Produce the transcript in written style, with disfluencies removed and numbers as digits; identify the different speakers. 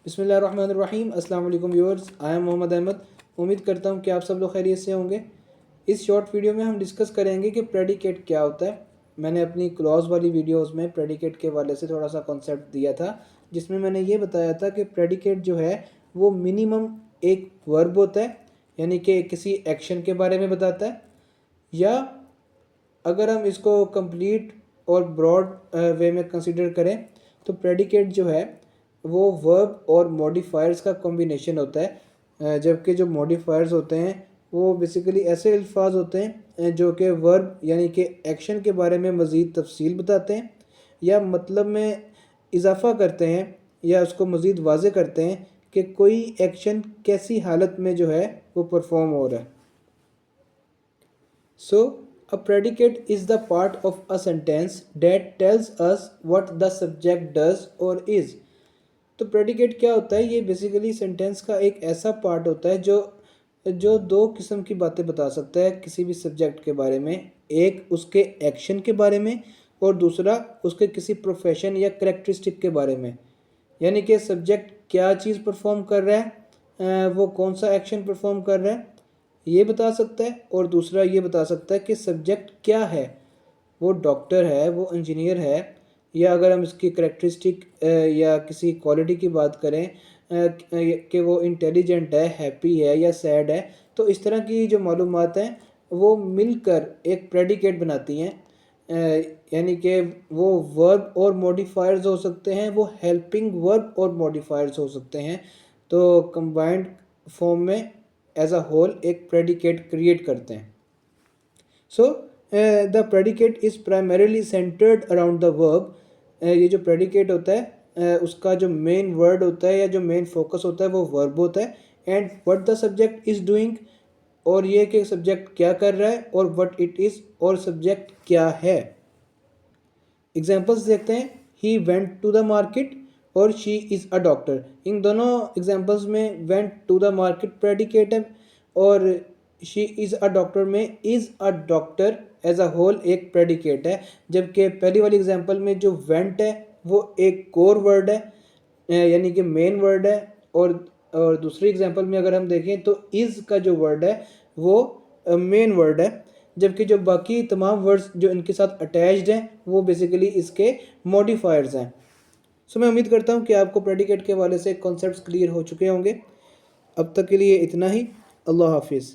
Speaker 1: बिस्मिल्लाहिर्रहमानिर्रहीम। अस्सलाम वालेकुम viewers, I am Mohammad Ahmad. उम्मीद करता हूँ कि आप सब लोग खैरियत से होंगे। इस शॉर्ट वीडियो में हम डिस्कस करेंगे कि प्रेडिकेट क्या होता है। मैंने अपनी क्लॉज वाली वीडियोस में प्रेडिकेट के वाले से थोड़ा सा कॉन्सेप्ट दिया था, जिसमें मैंने ये बताया था कि प्रेडिकेट जो है वो मिनिमम एक वर्ब होता है, यानी कि किसी एक्शन के बारे में बताता है, या अगर हम इसको कंप्लीट और ब्रॉड वे में कंसिडर करें तो प्रेडिकेट जो है वो वर्ब और मॉडिफायर्स का कॉम्बिनेशन होता है। जबकि जो मॉडिफायर्स होते हैं वो बेसिकली ऐसे अल्फाज होते हैं जो कि वर्ब यानी कि एक्शन के बारे में मज़ीद तफसील बताते हैं, या मतलब में इजाफ़ा करते हैं, या उसको मज़ीद वाज़े करते हैं कि कोई एक्शन कैसी हालत में जो है वो परफॉर्म हो रहा है। So, a predicate is the part of a sentence that tells us what the subject does or is. तो प्रेडिकेट क्या होता है? ये बेसिकली सेंटेंस का एक ऐसा पार्ट होता है जो जो दो किस्म की बातें बता सकता है किसी भी सब्जेक्ट के बारे में। एक उसके एक्शन के बारे में, और दूसरा उसके किसी प्रोफेशन या करेक्टरिस्टिक के बारे में। यानी कि सब्जेक्ट क्या चीज़ परफॉर्म कर रहा है, वो कौन सा एक्शन परफॉर्म कर रहा है ये बता सकता है, और दूसरा ये बता सकता है कि सब्जेक्ट क्या है, वो डॉक्टर है, वो इंजीनियर है, या अगर हम इसकी करेक्टरिस्टिक या किसी क्वालिटी की बात करें कि वो इंटेलिजेंट है, हैप्पी है या सैड है। तो इस तरह की जो मालूमात हैं वो मिलकर एक प्रेडिकेट बनाती हैं। यानी कि वो वर्ब और मॉडिफायर्स हो सकते हैं, वो हेल्पिंग वर्ब और मॉडिफायर्स हो सकते हैं। तो कंबाइंड फॉर्म में एज अ होल एक प्रेडिकेट क्रिएट करते हैं। So the predicate is primarily centred around the verb. ये जो प्रेडिकेट होता है उसका जो मेन वर्ड होता है या जो मेन फोकस होता है वो वर्ब होता है। And what the subject is doing, और ये कि सब्जेक्ट क्या कर रहा है, और व्हाट इट इज़, और सब्जेक्ट क्या है। एग्जाम्पल्स देखते हैं। He went to the market और शी इज़ अ डॉक्टर। इन दोनों एग्जाम्पल्स में went to the market predicate है, और शी इज़ अ डॉक्टर में is a doctor as a whole एक प्रेडिकेट है। जबकि पहली वाली एग्जाम्पल में जो वेंट है वो एक कोर वर्ड है, यानी कि मेन वर्ड है, और दूसरी एग्जाम्पल में अगर हम देखें तो इज़ का जो वर्ड है वो मेन वर्ड है। जबकि जो बाकी तमाम वर्ड्स जो इनके साथ अटैच्ड हैं वो बेसिकली इसके मॉडिफायर्स हैं। सो मैं उम्मीद करता हूँ कि आपको प्रेडिकेट के हवाले से कॉन्सेप्ट्स क्लियर हो चुके होंगे। अब तक के लिए इतना ही। अल्लाह हाफिज़।